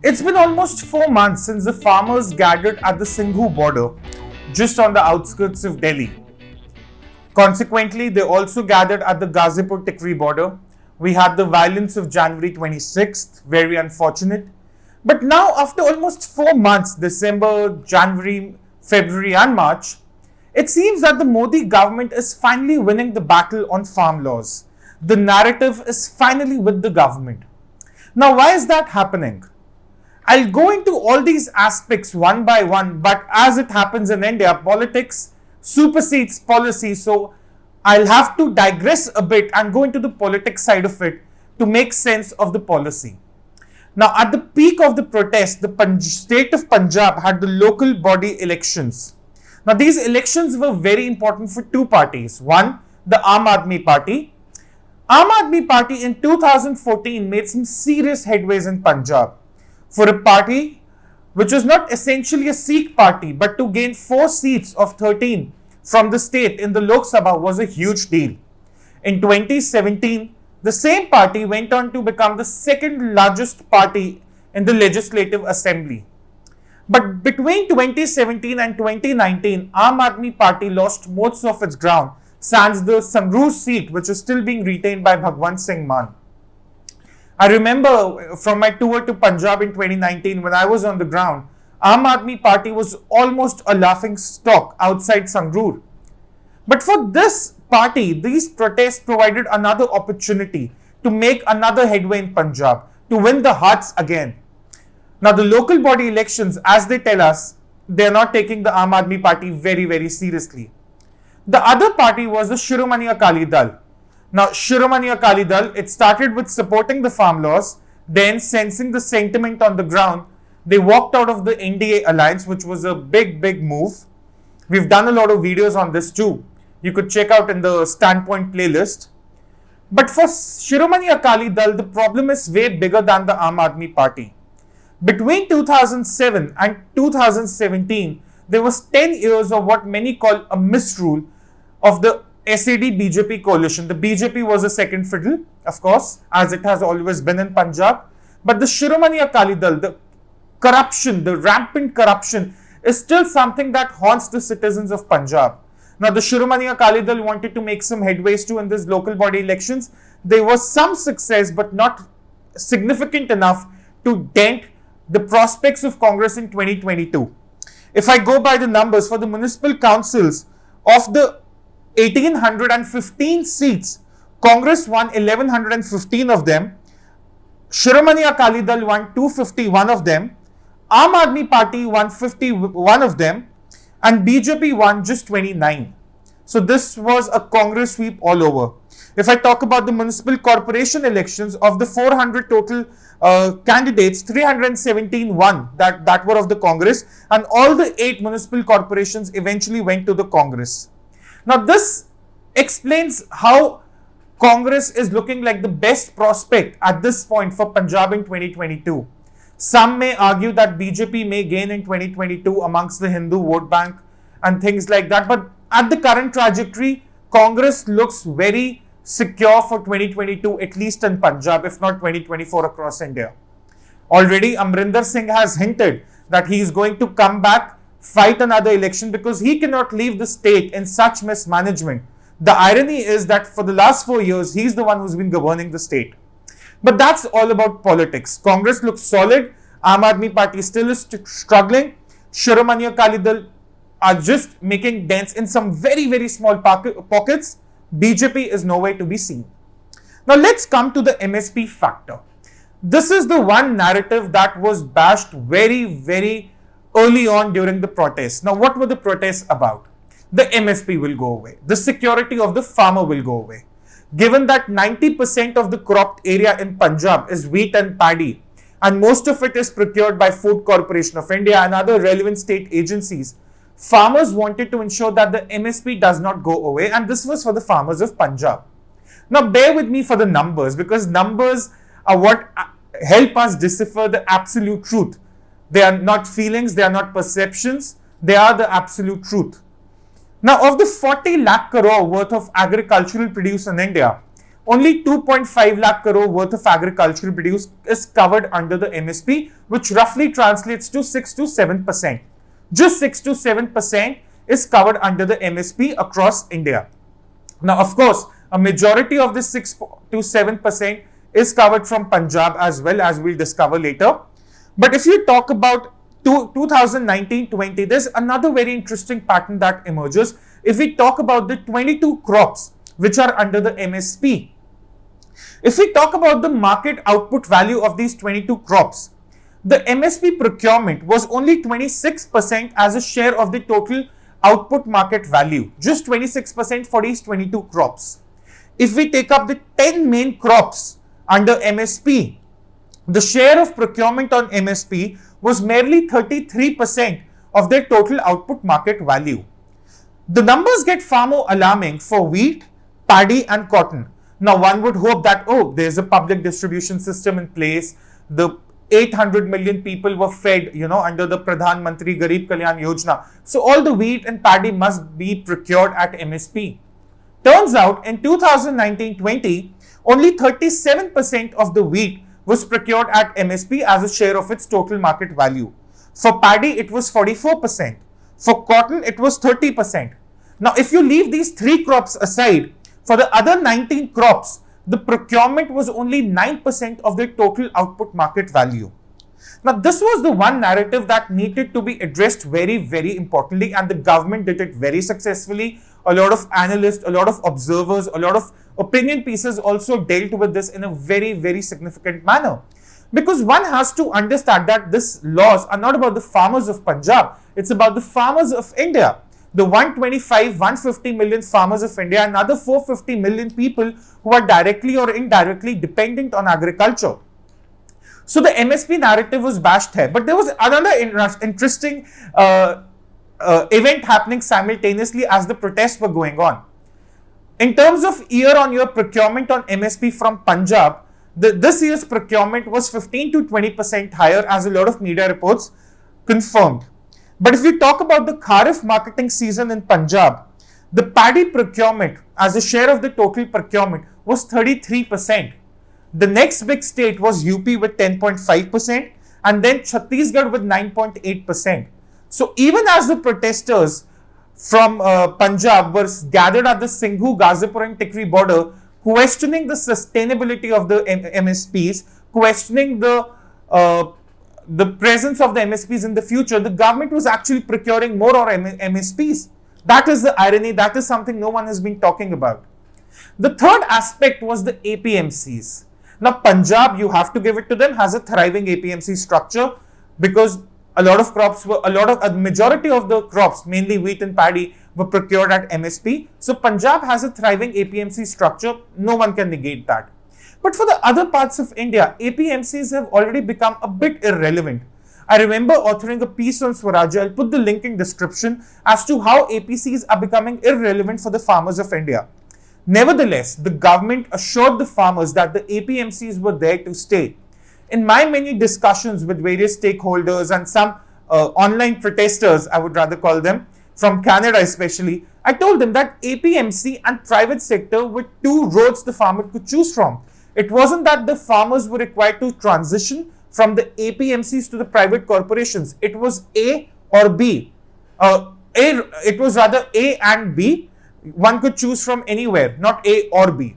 It's been almost 4 months since the farmers gathered at the Singhu border, just on the outskirts of Delhi. Consequently, they also gathered at the Ghazipur-Tikri border. We had the violence of January 26th, very unfortunate. But now, after almost 4 months, December, January, February and March, it seems that the Modi government is finally winning the battle on farm laws. The narrative is finally with the government. Now, why is that happening? I'll go into all these aspects one by one, but as it happens in India, politics supersedes policy. So I'll have to digress a bit and go into the politics side of it to make sense of the policy. Now, at the peak of the protest, the state of Punjab had the local body elections. Now, these elections were very important for two parties. One, the Aam Aadmi Party. Aam Aadmi Party in 2014 made some serious headways in Punjab. For a party which was not essentially a Sikh party, but to gain 4 seats of 13 from the state in the Lok Sabha was a huge deal. In 2017, the same party went on to become the second largest party in the Legislative Assembly. But between 2017 and 2019, Aam Aadmi Party lost most of its ground, sans the Sanghrur seat, which is still being retained by Bhagwant Singh Mann. I remember from my tour to Punjab in 2019, when I was on the ground, Aam Aadmi Party was almost a laughing stock outside Sanghrur. But for this party, these protests provided another opportunity to make another headway in Punjab, to win the hearts again. Now, the local body elections, as they tell us, they are not taking the Aam Aadmi Party very, very seriously. The other party was the Shiromani Akali Dal. Now, Shiromani Akali Dal, it started with supporting the farm laws, then sensing the sentiment on the ground, they walked out of the NDA alliance, which was a big, big move. We've done a lot of videos on this too. You could check out in the Standpoint playlist. But for Shiromani Akali Dal, the problem is way bigger than the Aam Aadmi Party. Between 2007 and 2017, there was 10 years of what many call a misrule of the SAD BJP coalition. The BJP was a second fiddle, of course, as it has always been in Punjab. But the Shiromani Akali Dal, the corruption, the rampant corruption, is still something that haunts the citizens of Punjab. Now, the Shiromani Akali Dal wanted to make some headways too in these local body elections. There was some success, but not significant enough to dent the prospects of Congress in 2022. If I go by the numbers for the municipal councils, of the 1,815 seats, Congress won 1,115 of them, Shiromani Akali Dal won 251 of them, Aam Aadmi Party won 51 of them, and BJP won just 29. So this was a Congress sweep all over. If I talk about the municipal corporation elections, of the 400 total candidates, 317 won that were of the Congress, and all the 8 municipal corporations eventually went to the Congress. Now, this explains how Congress is looking like the best prospect at this point for Punjab in 2022. Some may argue that BJP may gain in 2022 amongst the Hindu vote bank and things like that. But at the current trajectory, Congress looks very secure for 2022, at least in Punjab, if not 2024 across India. Already, Amrinder Singh has hinted that he is going to come back, fight another election, because he cannot leave the state in such mismanagement. The irony is that for the last 4 years, he's the one who's been governing the state. But that's all about politics. Congress looks solid. Aam Aadmi Party still is struggling. Shiromani Akali Dal are just making dents in some very, very small pockets. BJP is nowhere to be seen. Now, let's come to the MSP factor. This is the one narrative that was bashed very, very early on during the protests. Now, what were the protests about? The MSP will go away. The security of the farmer will go away. Given that 90% of the cropped area in Punjab is wheat and paddy, and most of it is procured by Food Corporation of India and other relevant state agencies, farmers wanted to ensure that the MSP does not go away, and this was for the farmers of Punjab. Now, bear with me for the numbers, because numbers are what help us decipher the absolute truth. They are not feelings, they are not perceptions, they are the absolute truth. Now, of the 40 lakh crore worth of agricultural produce in India, only 2.5 lakh crore worth of agricultural produce is covered under the MSP, which roughly translates to 6 to 7%. Just 6 to 7% is covered under the MSP across India. Now, of course, a majority of this 6 to 7% is covered from Punjab as well, as we'll discover later. But if you talk about 2019-20, there's another very interesting pattern that emerges. If we talk about the 22 crops which are under the MSP, if we talk about the market output value of these 22 crops, the MSP procurement was only 26% as a share of the total output market value, just 26% for these 22 crops. If we take up the 10 main crops under MSP, the share of procurement on MSP was merely 33% of their total output market value. The numbers get far more alarming for wheat, paddy and cotton. Now, one would hope that, oh, there's a public distribution system in place. The 800 million people were fed, under the Pradhan Mantri Garib Kalyan Yojana. So, all the wheat and paddy must be procured at MSP. Turns out, in 2019-20, only 37% of the wheat was procured at MSP as a share of its total market value. For paddy, it was 44%. For cotton, it was 30%. Now, if you leave these 3 crops aside, for the other 19 crops, the procurement was only 9% of the total output market value. Now, this was the one narrative that needed to be addressed very, very importantly, and the government did it very successfully. A lot of analysts, a lot of observers, a lot of opinion pieces also dealt with this in a very, very significant manner. Because one has to understand that these laws are not about the farmers of Punjab, it's about the farmers of India. The 150 million farmers of India, another 450 million people who are directly or indirectly dependent on agriculture. So the MSP narrative was bashed here. But there was another interesting event happening simultaneously as the protests were going on. In terms of year-on-year procurement on MSP from Punjab, this year's procurement was 15 to 20% higher, as a lot of media reports confirmed. But if we talk about the Kharif marketing season in Punjab, the paddy procurement as a share of the total procurement was 33%. The next big state was UP with 10.5% and then Chhattisgarh with 9.8%. So even as the protesters from Punjab were gathered at the Singhu, Ghazipur and Tikri border, questioning the sustainability of the MSPs, questioning the presence of the MSPs in the future, the government was actually procuring more MSPs. That is the irony. That is something no one has been talking about. The third aspect was the APMCs. Now, Punjab, you have to give it to them, has a thriving APMC structure because a majority of the crops, mainly wheat and paddy, were procured at MSP. So, Punjab has a thriving APMC structure. No one can negate that. But for the other parts of India, APMCs have already become a bit irrelevant. I remember authoring a piece on Swarajya. I'll put the link in description as to how APCs are becoming irrelevant for the farmers of India. Nevertheless, the government assured the farmers that the APMCs were there to stay. In my many discussions with various stakeholders and some online protesters, I would rather call them, from Canada especially, I told them that APMC and private sector were two roads the farmer could choose from. It wasn't that the farmers were required to transition from the APMCs to the private corporations. It was A or B. It was rather A and B. One could choose from anywhere, not A or B.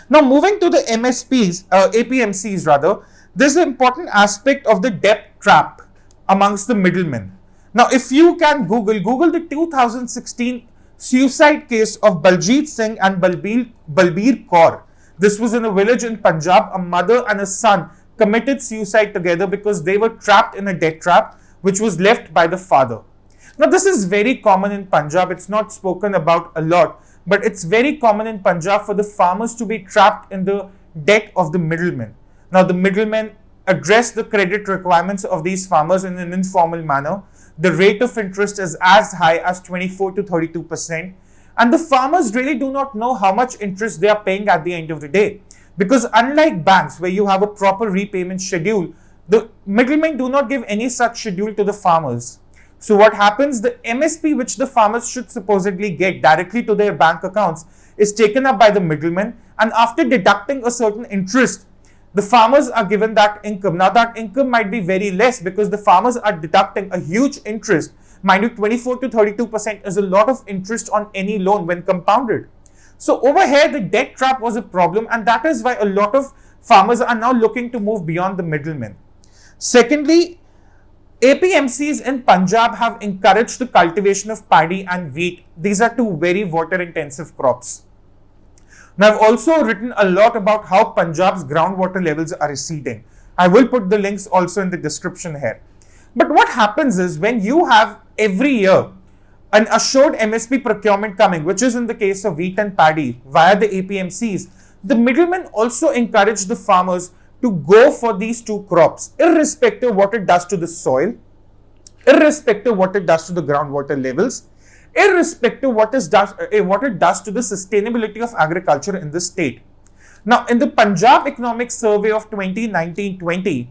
Now, moving to the APMCs rather, there's an important aspect of the debt trap amongst the middlemen. Now, if you can Google the 2016 suicide case of Baljit Singh and Balbir Kaur. This was in a village in Punjab. A mother and a son committed suicide together because they were trapped in a debt trap which was left by the father. Now, this is very common in Punjab. It's not spoken about a lot, but it's very common in Punjab for the farmers to be trapped in the debt of the middlemen. Now, the middlemen address the credit requirements of these farmers in an informal manner. The rate of interest is as high as 24 to 32%. And the farmers really do not know how much interest they are paying at the end of the day. Because unlike banks where you have a proper repayment schedule, the middlemen do not give any such schedule to the farmers. So what happens, the MSP which the farmers should supposedly get directly to their bank accounts is taken up by the middlemen, and after deducting a certain interest, the farmers are given that income. Now that income might be very less because the farmers are deducting a huge interest. Mind you, 24 to 32% is a lot of interest on any loan when compounded. So over here, the debt trap was a problem, and that is why a lot of farmers are now looking to move beyond the middlemen. Secondly, APMCs in Punjab have encouraged the cultivation of paddy and wheat. These are two very water intensive crops. Now, I've also written a lot about how Punjab's groundwater levels are receding. I will put the links also in the description here. But what happens is when you have every year an assured MSP procurement coming, which is in the case of wheat and paddy via the APMCs, the middlemen also encourage the farmers to go for these two crops, irrespective of what it does to the soil, irrespective of what it does to the groundwater levels, irrespective of what it does to the sustainability of agriculture in the state. Now, in the Punjab Economic Survey of 2019-20,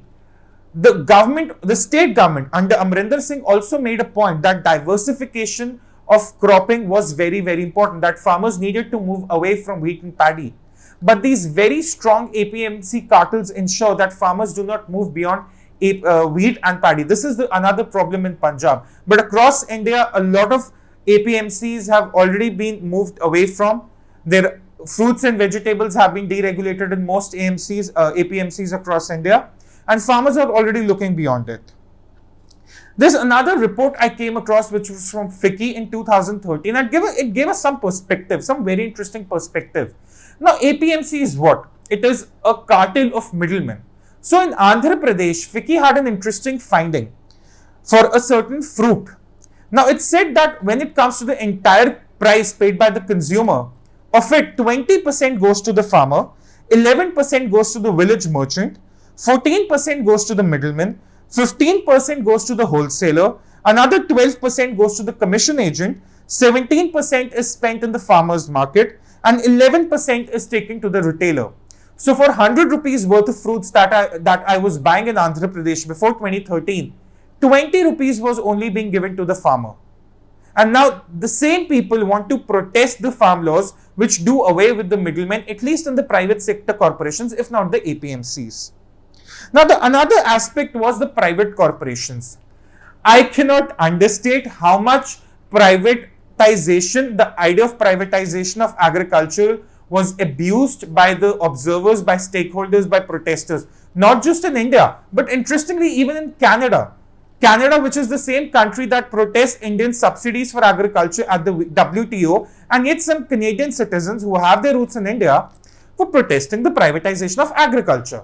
the state government under Amrinder Singh also made a point that diversification of cropping was very, very important, that farmers needed to move away from wheat and paddy. But these very strong APMC cartels ensure that farmers do not move beyond wheat and paddy. This is another problem in Punjab. But across India, a lot of APMCs have already been moved away from. Their fruits and vegetables have been deregulated in most APMCs across India, and farmers are already looking beyond it. There's another report I came across which was from FICCI in 2013, and it gave us some perspective, some very interesting perspective. Now, APMC is what? It is a cartel of middlemen. So, in Andhra Pradesh, FICCI had an interesting finding for a certain fruit. Now, it said that when it comes to the entire price paid by the consumer, of it, 20% goes to the farmer, 11% goes to the village merchant, 14% goes to the middleman, 15% goes to the wholesaler, another 12% goes to the commission agent, 17% is spent in the farmer's market, and 11% is taken to the retailer. So, for 100 rupees worth of fruits that I was buying in Andhra Pradesh before 2013, 20 rupees was only being given to the farmer. And now the same people want to protest the farm laws which do away with the middlemen, at least in the private sector corporations, if not the APMCs. Now, another aspect was the private corporations. I cannot understate how much privatization, the idea of privatization of agriculture was abused by the observers, by stakeholders, by protesters, not just in India, but interestingly, even in Canada. Canada, which is the same country that protests Indian subsidies for agriculture at the WTO, and yet some Canadian citizens who have their roots in India were protesting the privatization of agriculture.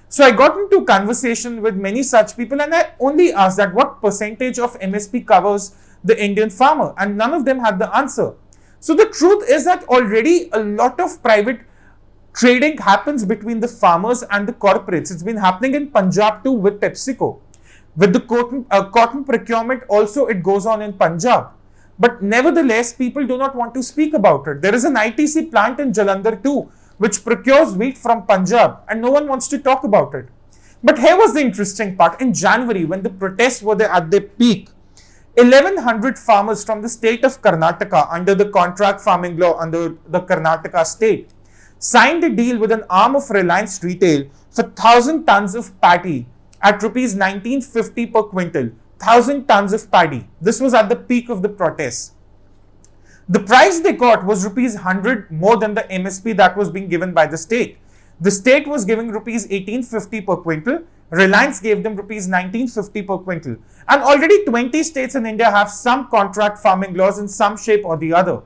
So I got into conversation with many such people, and I only asked that what percentage of MSP covers the Indian farmer, and none of them had the answer. So the truth is that already a lot of private trading happens between the farmers and the corporates. It's been happening in Punjab too with PepsiCo. With the cotton procurement also, it goes on in Punjab. But nevertheless, people do not want to speak about it. There is an ITC plant in Jalandhar too, which procures wheat from Punjab, and no one wants to talk about it. But here was the interesting part. In January, when the protests were at their peak, 1,100 farmers from the state of Karnataka under the contract farming law under the Karnataka state signed a deal with an arm of Reliance Retail for 1,000 tons of paddy at rupees 1950 per quintal, 1,000 tons of paddy. This was at the peak of the protests. The price they got was rupees 100 more than the MSP that was being given by the state. The state was giving rupees 1850 per quintal. Reliance gave them rupees 1950 per quintal. And already 20 states in India have some contract farming laws in some shape or the other.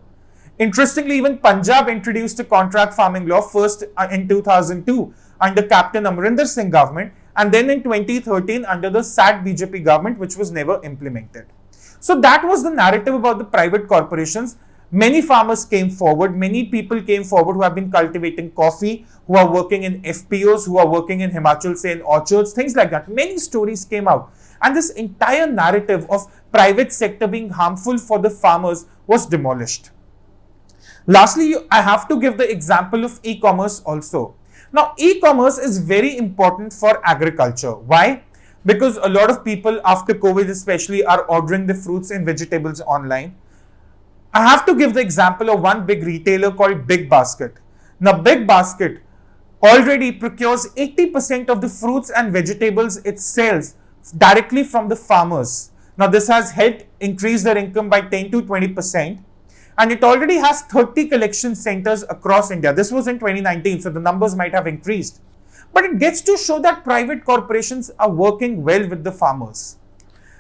Interestingly, even Punjab introduced a contract farming law first in 2002 under Captain Amrinder Singh government, and then in 2013 under the SAT BJP government, which was never implemented. So that was the narrative about the private corporations. Many farmers came forward, many people came forward who have been cultivating coffee, who are working in FPOs, who are working in Himachal, say in orchards, things like that. Many stories came out. And this entire narrative of private sector being harmful for the farmers was demolished. Lastly, I have to give the example of e-commerce also. Now, e-commerce is very important for agriculture. Why? Because a lot of people after COVID especially are ordering the fruits and vegetables online. I have to give the example of one big retailer called Big Basket. Now, Big Basket already procures 80% of the fruits and vegetables it sells directly from the farmers. Now, this has helped increase their income by 10 to 20%. And it already has 30 collection centers across India. This was in 2019, so the numbers might have increased. But it gets to show that private corporations are working well with the farmers.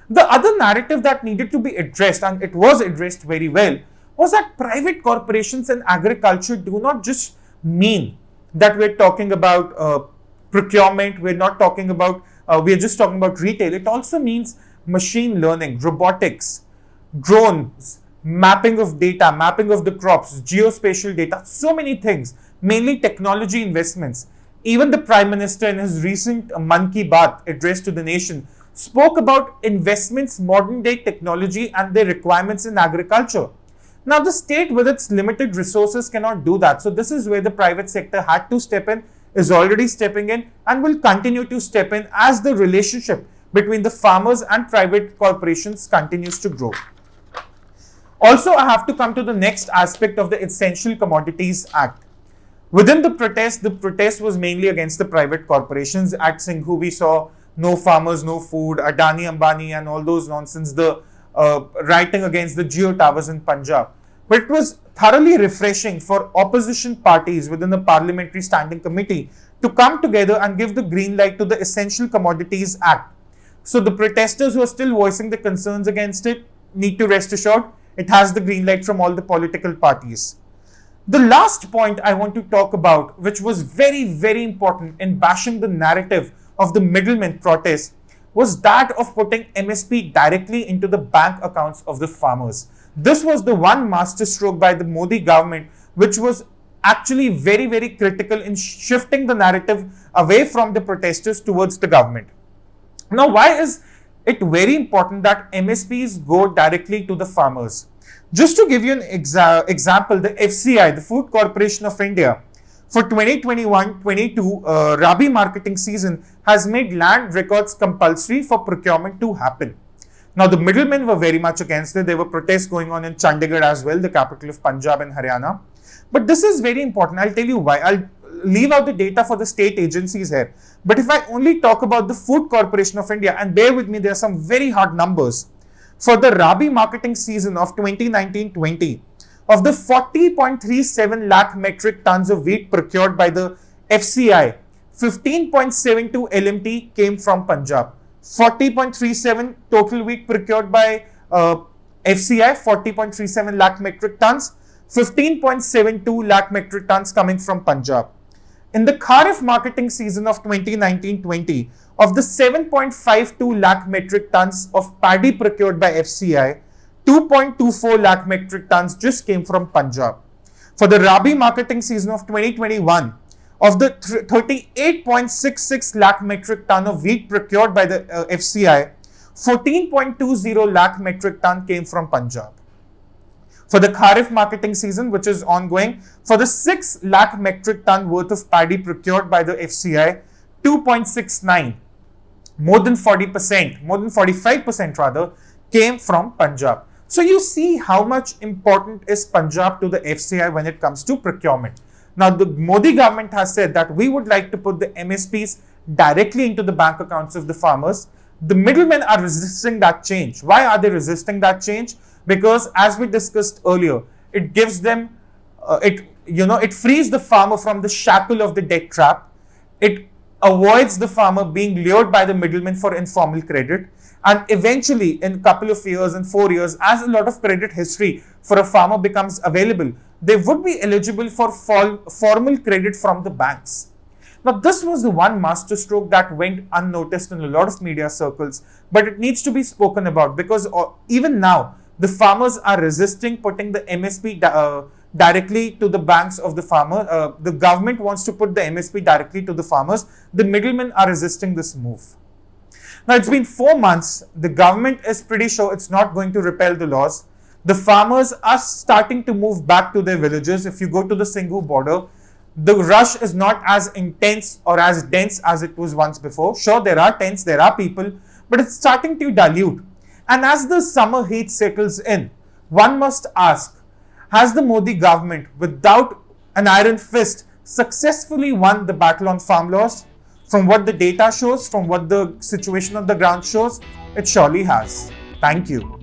The other narrative that needed to be addressed, and it was addressed very well, was that private corporations in agriculture do not just mean that we're talking about procurement, we're just talking about retail. It also means machine learning, robotics, drones, mapping of data, mapping of the crops, geospatial data, so many things, mainly technology investments. Even the Prime Minister in his recent Mann Ki Baat address to the nation spoke about investments, modern day technology and their requirements in agriculture. Now, the state with its limited resources cannot do that. So this is where the private sector had to step in, is already stepping in, and will continue to step in as the relationship between the farmers and private corporations continues to grow. Also, I have to come to the next aspect of the Essential Commodities Act. Within the protest was mainly against the private corporations. At Singhu, we saw no farmers, no food, Adani, Ambani and all those nonsense, the writing against the geo towers in Punjab. But it was thoroughly refreshing for opposition parties within the Parliamentary Standing Committee to come together and give the green light to the Essential Commodities Act. So the protesters who are still voicing the concerns against it need to rest assured it has the green light from all the political parties. The last point I want to talk about, which was very, very important in bashing the narrative of the middlemen protest, was that of putting MSP directly into the bank accounts of the farmers. This was the one masterstroke by the Modi government, which was actually very, very critical in shifting the narrative away from the protesters towards the government. Now, why is it very important that MSPs go directly to the farmers? Just to give you an example, the FCI, the Food Corporation of India, for 2021-22 rabi marketing season has made land records compulsory for procurement to happen. Now, the middlemen were very much against it. There were protests going on in Chandigarh as well, the capital of Punjab and Haryana. But this is very important. I'll tell you why. I'll leave out the data for the state agencies here. But if I only talk about the Food Corporation of India, and bear with me, there are some very hard numbers. For the rabi marketing season of 2019-20, of the 40.37 lakh metric tons of wheat procured by the FCI, 15.72 LMT came from Punjab. 40.37 total wheat procured by FCI, 40.37 lakh metric tons, 15.72 lakh metric tons coming from Punjab. In the Kharif marketing season of 2019-20, of the 7.52 lakh metric tons of paddy procured by FCI, 2.24 lakh metric tons just came from Punjab. For the rabi marketing season of 2021, of the 38.66 lakh metric ton of wheat procured by the FCI, 14.20 lakh metric ton came from Punjab. For the Kharif marketing season, which is ongoing, for the 6 lakh metric ton worth of paddy procured by the FCI, 2.69, more than 40%, more than 45% rather, came from Punjab. So you see how much important is Punjab to the FCI when it comes to procurement. Now, the Modi government has said that we would like to put the MSPs directly into the bank accounts of the farmers. The middlemen are resisting that change. Why are they resisting that change? Because as we discussed earlier, it gives them, it frees the farmer from the shackle of the debt trap. It avoids the farmer being lured by the middlemen for informal credit. And eventually, in a couple of years, in 4 years, as a lot of credit history for a farmer becomes available, they would be eligible for formal credit from the banks. Now, this was the one masterstroke that went unnoticed in a lot of media circles, but it needs to be spoken about because even now, the farmers are resisting putting the MSP directly to the banks of the farmer. The government wants to put the MSP directly to the farmers. The middlemen are resisting this move. Now, it's been 4 months. The government is pretty sure it's not going to repeal the laws. The farmers are starting to move back to their villages. If you go to the Singhu border, the rush is not as intense or as dense as it was once before. Sure, there are tents, there are people, but it's starting to dilute. And as the summer heat settles in, One must ask, has the Modi government, without an iron fist, successfully won the battle on farm laws? From what the data shows, from what the situation on the ground shows, it surely has. Thank you.